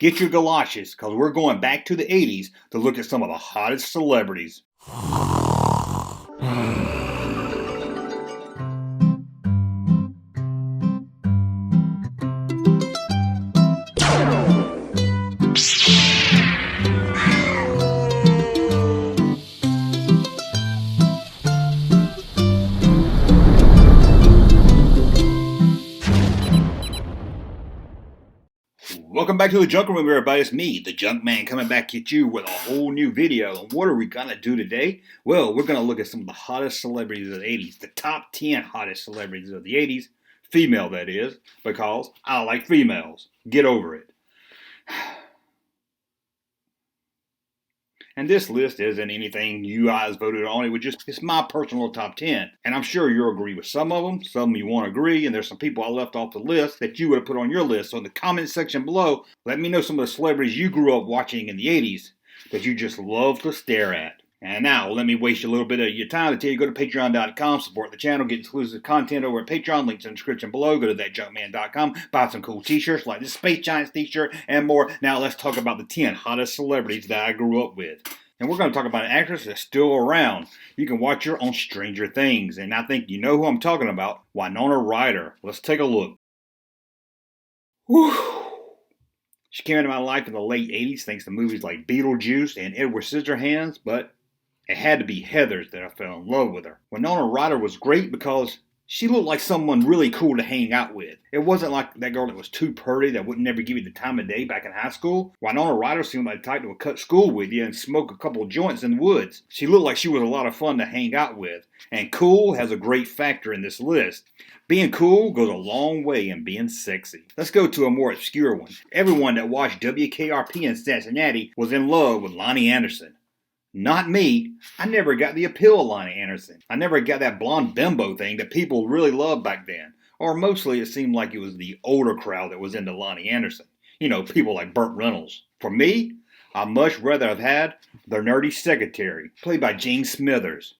Get your galoshes, because we're going back to the 80s to look at some of the hottest celebrities. Welcome back to the Junkman, everybody. It's me, the Junkman, coming back at you with a whole new video. And what are we going to do today? Well, we're going to look at some of the hottest celebrities of the 80s. The top 10 hottest celebrities of the 80s. Female, that is, because I like females. Get over it. And this list isn't anything you guys voted on. It's my personal top 10. And I'm sure you'll agree with some of them. Some you won't agree. And there's some people I left off the list that you would have put on your list. So in the comment section below, let me know some of the celebrities you grew up watching in the 80s that you just love to stare at. And now, let me waste a little bit of your time to tell you, go to patreon.com, support the channel, get exclusive content over at Patreon, links in the description below. Go to thatjunkman.com, buy some cool t-shirts like this Space Giants t-shirt and more. Now let's talk about the 10 hottest celebrities that I grew up with. And we're going to talk about an actress that's still around. You can watch her on Stranger Things, and I think you know who I'm talking about, Winona Ryder. Let's take a look. Whew. She came into my life in the late 80s thanks to movies like Beetlejuice and Edward Scissorhands, but it had to be Heathers that I fell in love with her. Winona Ryder was great because she looked like someone really cool to hang out with. It wasn't like that girl that was too pretty that would never give you the time of day back in high school. Winona Ryder seemed like the type that would cut school with you and smoke a couple joints in the woods. She looked like she was a lot of fun to hang out with. And cool has a great factor in this list. Being cool goes a long way in being sexy. Let's go to a more obscure one. Everyone that watched WKRP in Cincinnati was in love with Loni Anderson. Not me. I never got the appeal of Loni Anderson. I never got that blonde bimbo thing that people really loved back then. Or mostly it seemed like it was the older crowd that was into Loni Anderson. You know, people like Burt Reynolds. For me, I'd much rather have had the nerdy secretary, played by Jane Smithers.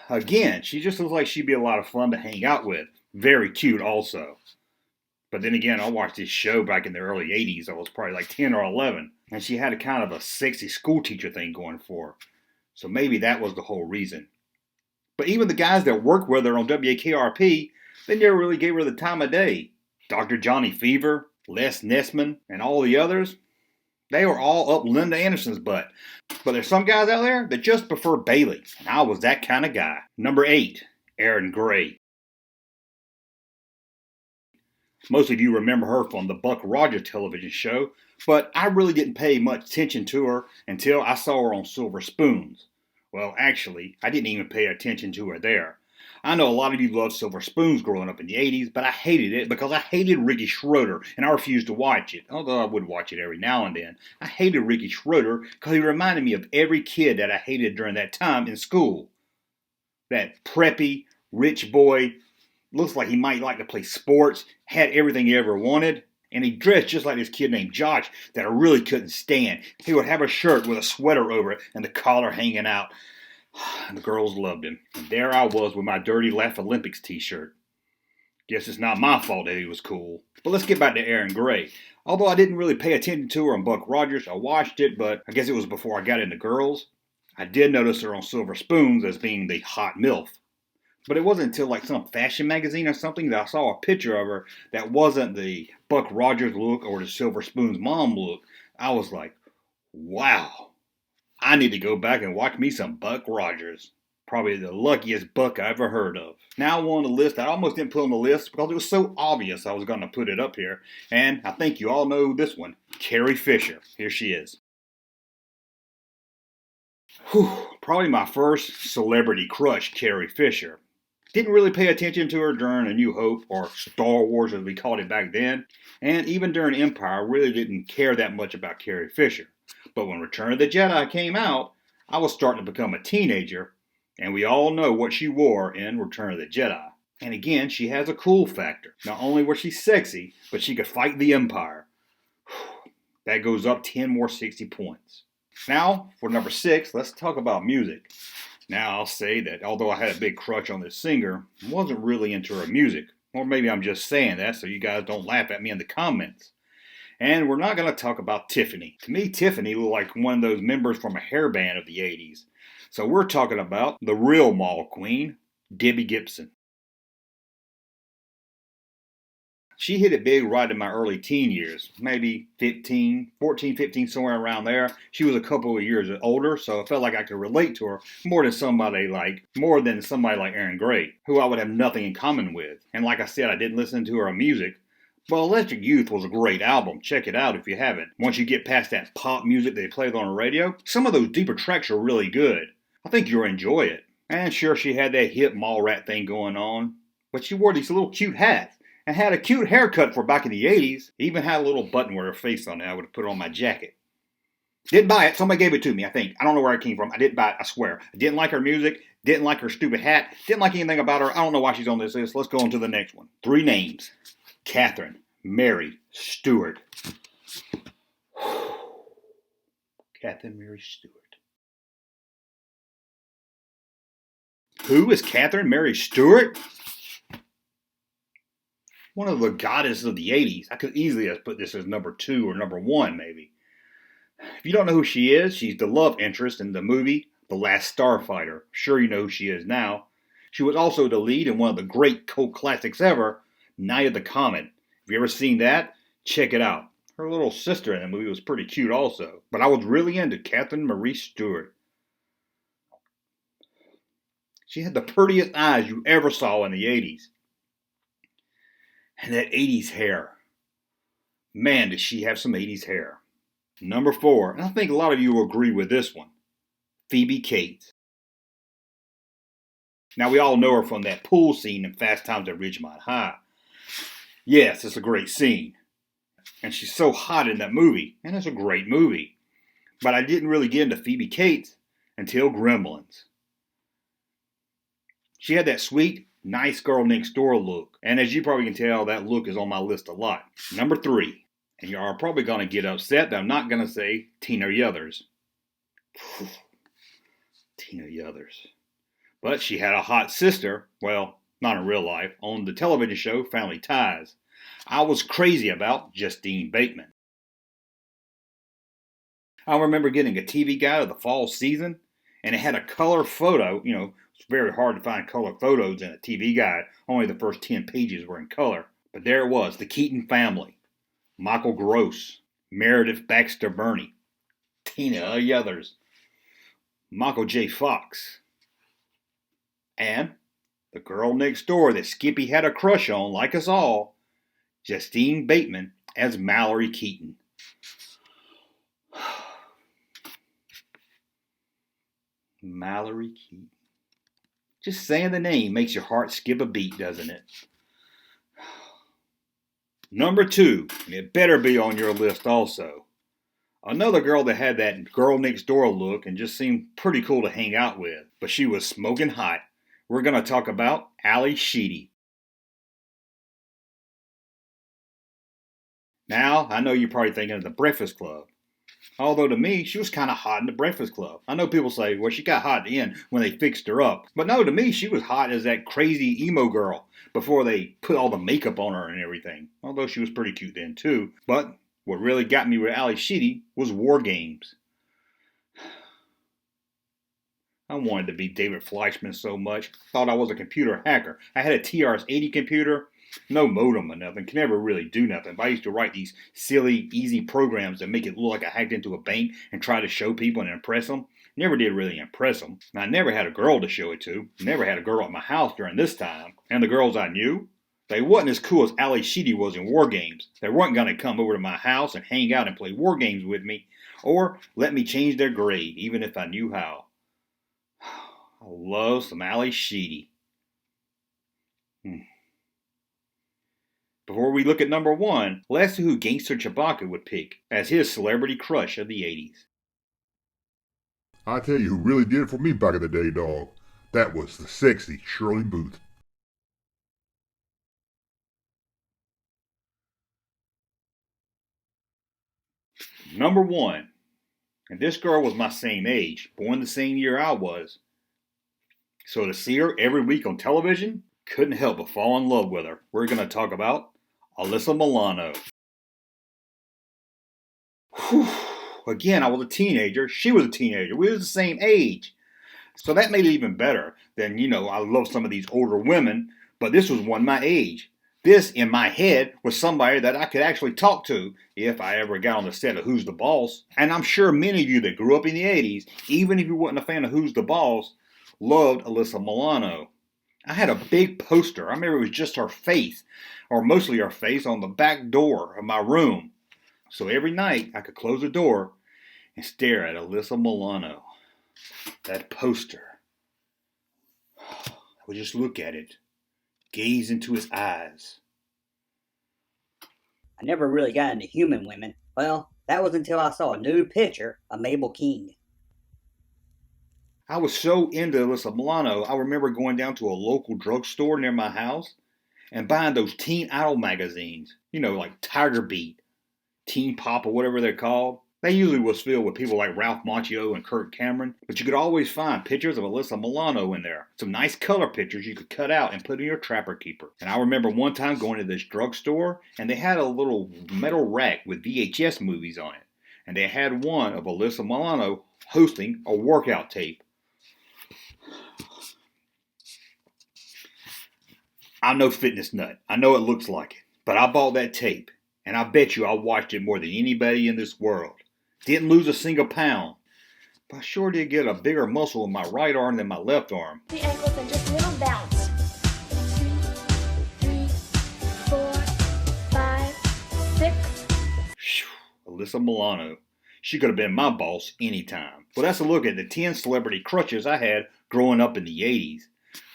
Again, she just looks like she'd be a lot of fun to hang out with. Very cute also. But then again, I watched this show back in the early 80s. I was probably like 10 or 11. And she had a kind of a sexy school teacher thing going for her. So maybe that was the whole reason. But even the guys that worked with her on WKRP, they never really gave her the time of day. Dr. Johnny Fever, Les Nessman, and all the others, they were all up Linda Anderson's butt. But there's some guys out there that just prefer Bailey. And I was that kind of guy. Number 8, Erin Gray. Most of you remember her from the Buck Rogers television show, but I really didn't pay much attention to her until I saw her on Silver Spoons. Well, actually, I didn't even pay attention to her there. I know a lot of you loved Silver Spoons growing up in the 80s, but I hated it because I hated Ricky Schroeder, and I refused to watch it, although I would watch it every now and then. I hated Ricky Schroeder because he reminded me of every kid that I hated during that time in school. That preppy, rich boy, looks like he might like to play sports, had everything he ever wanted, and he dressed just like this kid named Josh that I really couldn't stand. He would have a shirt with a sweater over it and the collar hanging out. And the girls loved him. And there I was with my dirty Laugh Olympics t-shirt. Guess it's not my fault that he was cool. But let's get back to Erin Gray. Although I didn't really pay attention to her on Buck Rogers, I watched it, but I guess it was before I got into girls. I did notice her on Silver Spoons as being the hot MILF. But it wasn't until like some fashion magazine or something that I saw a picture of her that wasn't the Buck Rogers look or the Silver Spoon's mom look. I was like, wow, I need to go back and watch me some Buck Rogers. Probably the luckiest Buck I ever heard of. Now on the list, I almost didn't put on the list because it was so obvious I was going to put it up here. And I think you all know this one, Carrie Fisher. Here she is. Whew, probably my first celebrity crush, Carrie Fisher. Didn't really pay attention to her during A New Hope, or Star Wars as we called it back then, and even during Empire, I really didn't care that much about Carrie Fisher. But when Return of the Jedi came out, I was starting to become a teenager, and we all know what she wore in Return of the Jedi. And again, she has a cool factor. Not only was she sexy, but she could fight the Empire. That goes up 10 more 60 points. Now, for number 6, let's talk about music. Now, I'll say that although I had a big crush on this singer, I wasn't really into her music. Or maybe I'm just saying that so you guys don't laugh at me in the comments. And we're not going to talk about Tiffany. To me, Tiffany looked like one of those members from a hair band of the 80s. So we're talking about the real mall queen, Debbie Gibson. She hit it big right in my early teen years, maybe 14, 15, somewhere around there. She was a couple of years older, so I felt like I could relate to her more than somebody like Aaron Gray, who I would have nothing in common with. And like I said, I didn't listen to her music. Well, Electric Youth was a great album. Check it out if you haven't. Once you get past that pop music they played on the radio, some of those deeper tracks are really good. I think you'll enjoy it. And sure, she had that hip mall rat thing going on, but she wore these little cute hats and had a cute haircut for back in the 80s. Even had a little button with her face on it. I would have put it on my jacket. Didn't buy it. Somebody gave it to me, I think. I don't know where it came from. I didn't buy it, I swear. I didn't like her music. Didn't like her stupid hat. Didn't like anything about her. I don't know why she's on this list. Let's go on to the next one. 3 names. Catherine Mary Stewart. Catherine Mary Stewart. Who is Catherine Mary Stewart? One of the goddesses of the 80s. I could easily have put this as number 2 or number 1, maybe. If you don't know who she is, she's the love interest in the movie The Last Starfighter. Sure, you know who she is now. She was also the lead in one of the great cult classics ever, Night of the Comet. If you ever seen that, check it out. Her little sister in the movie was pretty cute also. But I was really into Catherine Marie Stewart. She had the prettiest eyes you ever saw in the 80s. And that 80s hair. Man, did she have some 80s hair. Number 4, and I think a lot of you will agree with this one, Phoebe Cates. Now we all know her from that pool scene in Fast Times at Ridgemont High. Yes, it's a great scene. And she's so hot in that movie, and it's a great movie. But I didn't really get into Phoebe Cates until Gremlins. She had that sweet, nice girl next door look. And as you probably can tell, that look is on my list a lot. Number 3. And you are probably going to get upset that I'm not going to say Tina Yothers. Tina Yothers. But she had a hot sister, well, not in real life, on the television show Family Ties. I was crazy about Justine Bateman. I remember getting a TV guide of the fall season, and it had a color photo. You know, it's very hard to find color photos in a TV guide. Only the first 10 pages were in color. But there it was, the Keaton family. Michael Gross, Meredith Baxter Burney, Tina Yothers, Michael J. Fox, and the girl next door that Skippy had a crush on, like us all, Justine Bateman as Mallory Keaton. Mallory Keaton. Just saying the name makes your heart skip a beat, doesn't it? Number 2, and it better be on your list also. Another girl that had that girl next door look and just seemed pretty cool to hang out with, but she was smoking hot. We're going to talk about Sheedy. Now, I know you're probably thinking of The Breakfast Club. Although to me, she was kind of hot in The Breakfast Club. I know people say, well, she got hot at the end when they fixed her up. But no, to me, she was hot as that crazy emo girl before they put all the makeup on her and everything. Although she was pretty cute then too. But what really got me with Sheedy was War Games. I wanted to be David Fleischman so much. Thought I was a computer hacker. I had a TRS-80 computer. No modem or nothing, can never really do nothing. But I used to write these silly, easy programs that make it look like I hacked into a bank and try to show people and impress them. Never did really impress them. And I never had a girl to show it to. Never had a girl at my house during this time. And the girls I knew, they wasn't as cool as Sheedy was in War Games. They weren't going to come over to my house and hang out and play War Games with me, or let me change their grade, even if I knew how. I love some Sheedy. Before we look at number 1, let's see who Gangster Chewbacca would pick as his celebrity crush of the 80s. I tell you who really did it for me back in the day, dog. That was the sexy Shirley Booth. Number 1, and this girl was my same age, born the same year I was. So to see her every week on television, Couldn't help but fall in love with her. We're going to talk about Alyssa Milano. Whew. Again, I was a teenager. She was a teenager. We were the same age. So that made it even better than, I love some of these older women, but this was one my age. This, in my head, was somebody that I could actually talk to if I ever got on the set of Who's the Boss. And I'm sure many of you that grew up in the 80s, even if you weren't a fan of Who's the Boss, loved Alyssa Milano. I had a big poster. I remember it was just her face, or mostly her face, on the back door of my room. So every night I could close the door and stare at Alyssa Milano. That poster. I would just look at it, gaze into his eyes. I never really got into human women. Well, that was until I saw a nude picture of Mabel King. I was so into Alyssa Milano, I remember going down to a local drugstore near my house and buying those teen idol magazines, like Tiger Beat, Teen Pop, or whatever they're called. They usually was filled with people like Ralph Macchio and Kirk Cameron, but you could always find pictures of Alyssa Milano in there. Some nice color pictures you could cut out and put in your Trapper Keeper. And I remember one time going to this drugstore, and they had a little metal rack with VHS movies on it. And they had one of Alyssa Milano hosting a workout tape. I'm no fitness nut. I know it looks like it. But I bought that tape, and I bet you I watched it more than anybody in this world. Didn't lose a single pound, but I sure did get a bigger muscle in my right arm than my left arm. The ankles and just a little bounce. 2, 3, 4, 5, 6. Alyssa Milano. She could have been my boss anytime. Well, that's a look at the 10 celebrity crushes I had growing up in the 80s.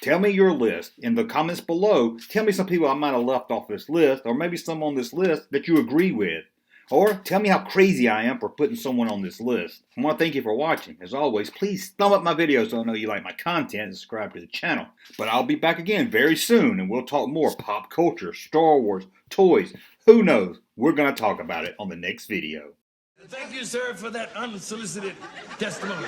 Tell me your list. In the comments below, tell me some people I might have left off this list, or maybe some on this list that you agree with. Or tell me how crazy I am for putting someone on this list. I want to thank you for watching. As always, please thumb up my videos so I know you like my content and subscribe to the channel. But I'll be back again very soon, and we'll talk more pop culture, Star Wars, toys. Who knows? We're going to talk about it on the next video. Thank you, sir, for that unsolicited testimony.